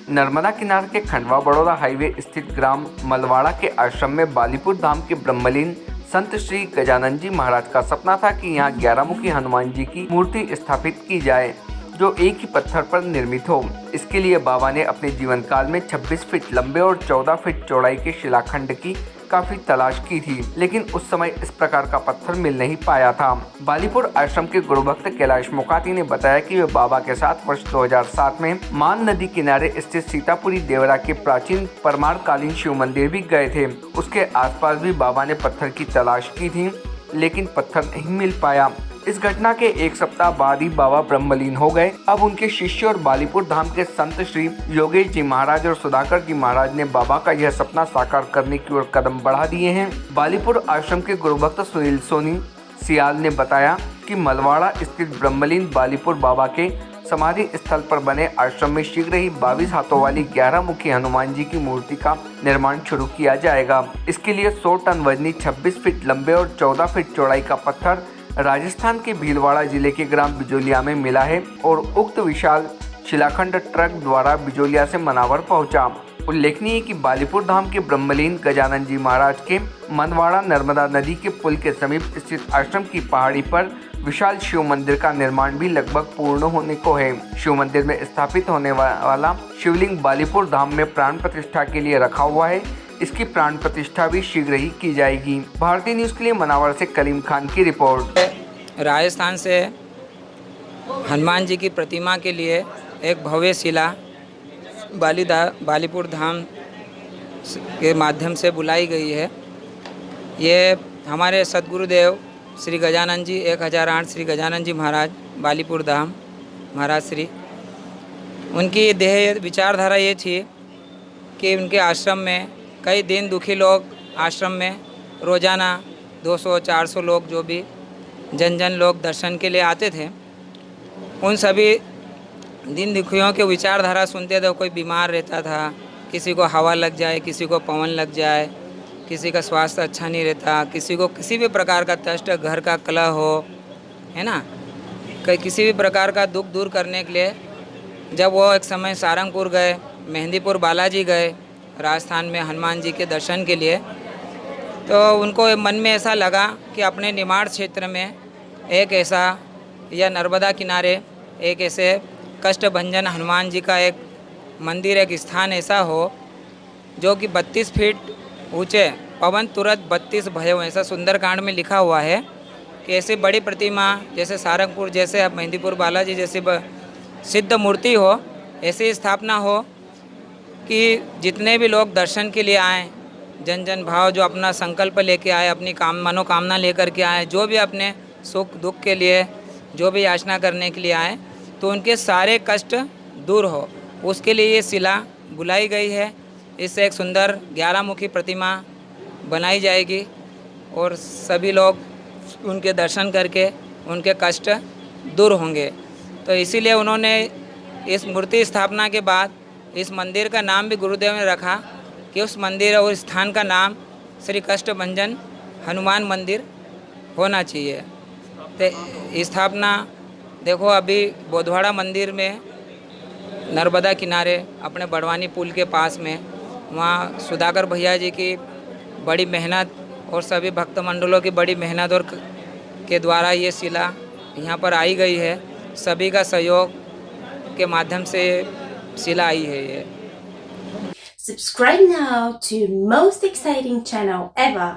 नर्मदा किनारे के खंडवा बड़ौदा हाईवे स्थित ग्राम मलवाड़ा के आश्रम में बालीपुर धाम के ब्रह्मलीन संत श्री गजानन जी महाराज का सपना था कि यहाँ 11 मुखी हनुमान जी की मूर्ति स्थापित की जाए जो एक ही पत्थर पर निर्मित हो। इसके लिए बाबा ने अपने जीवन काल में 26 फीट लंबे और 14 फीट चौड़ाई के शिलाखंड की काफी तलाश की थी, लेकिन उस समय इस प्रकार का पत्थर मिल नहीं पाया था। बालीपुर आश्रम के गुरुभक्त कैलाश मोकाती ने बताया कि वे बाबा के साथ वर्ष 2007 में मान नदी किनारे स्थित सीतापुरी देवरा के प्राचीन परमार कालीन शिव मंदिर भी गए थे। उसके आसपास भी बाबा ने पत्थर की तलाश की थी, लेकिन पत्थर नहीं मिल पाया। इस घटना के एक सप्ताह बाद ही बाबा ब्रह्मलीन हो गए। अब उनके शिष्य और बालीपुर धाम के संत श्री योगेश जी महाराज और सुधाकर जी महाराज ने बाबा का यह सपना साकार करने की ओर कदम बढ़ा दिए हैं। बालीपुर आश्रम के गुरुभक्त सुनील सोनी सियाल ने बताया कि मलवाड़ा स्थित ब्रह्मलीन बालीपुर बाबा के समाधि स्थल पर बने आश्रम में शीघ्र ही 22 हाथों वाली 11 मुखी हनुमान जी की मूर्ति का निर्माण शुरू किया जाएगा। इसके लिए 100 टन वजनी 26 फीट लंबे और 14 फीट चौड़ाई का पत्थर राजस्थान के भीलवाड़ा जिले के ग्राम बिजोलिया में मिला है और उक्त विशाल शिलाखंड ट्रक द्वारा बिजोलिया से मनावर पहुंचा। उल्लेखनीय है कि बालीपुर धाम के ब्रह्मलीन गजानन जी महाराज के मनवाड़ा नर्मदा नदी के पुल के समीप स्थित आश्रम की पहाड़ी पर विशाल शिव मंदिर का निर्माण भी लगभग पूर्ण होने को है। शिव मंदिर में स्थापित होने वाला शिवलिंग बालीपुर धाम में प्राण प्रतिष्ठा के लिए रखा हुआ है। इसकी प्राण प्रतिष्ठा भी शीघ्र ही की जाएगी। भारतीय न्यूज़ के लिए मनावर से कलीम खान की रिपोर्ट। राजस्थान से हनुमान जी की प्रतिमा के लिए एक भव्य शिला बालीपुर धाम के माध्यम से बुलाई गई है। ये हमारे सदगुरुदेव श्री गजानन जी 1008 श्री गजानन जी महाराज बालीपुर धाम महाराज श्री, उनकी देह विचारधारा ये थी कि उनके आश्रम में कई दीन दुखी लोग आश्रम में रोज़ाना 200-400 लोग जो भी जन लोग दर्शन के लिए आते थे। उन सभी दीन दुखियों के विचारधारा सुनते थे। कोई बीमार रहता था, किसी को हवा लग जाए, किसी को पवन लग जाए, किसी का स्वास्थ्य अच्छा नहीं रहता, किसी को किसी भी प्रकार का कष्ट, घर का कलह हो, है ना, किसी भी प्रकार का दुख दूर करने के लिए जब वो एक समय सारंगपुर गए, मेहंदीपुर बालाजी गए राजस्थान में हनुमान जी के दर्शन के लिए, तो उनको मन में ऐसा लगा कि अपने निमाड़ क्षेत्र में एक ऐसा या नर्मदा किनारे एक ऐसे कष्ट भंजन हनुमान जी का एक मंदिर, एक स्थान ऐसा हो जो कि 32 फीट ऊंचे, पवन तुरंत 32 भयो, ऐसा सुंदरकांड में लिखा हुआ है कि ऐसी बड़ी प्रतिमा जैसे सारंगपुर जैसे मेहंदीपुर बालाजी जैसी सिद्ध मूर्ति हो, ऐसी स्थापना हो कि जितने भी लोग दर्शन के लिए आएँ, जन भाव जो अपना संकल्प लेके आए, अपनी मनोकामना लेकर के आए, जो भी अपने सुख दुख के लिए जो भी याचना करने के लिए आए, तो उनके सारे कष्ट दूर हो, उसके लिए ये शिला बुलाई गई है। इससे एक सुंदर 11 मुखी प्रतिमा बनाई जाएगी और सभी लोग उनके दर्शन करके उनके कष्ट दूर होंगे। तो इसीलिए उन्होंने इस मूर्ति स्थापना के बाद इस मंदिर का नाम भी गुरुदेव ने रखा कि उस मंदिर और स्थान का नाम श्री कष्ट भंजन हनुमान मंदिर होना चाहिए। तो स्थापना देखो, अभी बोधवाड़ा मंदिर में नर्मदा किनारे अपने बड़वानी पुल के पास में, वहाँ सुधाकर भैया जी की बड़ी मेहनत और सभी भक्त मंडलों की बड़ी मेहनत और के द्वारा ये शिला यहाँ पर आई गई है। सभी का सहयोग के माध्यम से शिला आई है ये। Subscribe now to most exciting channel ever.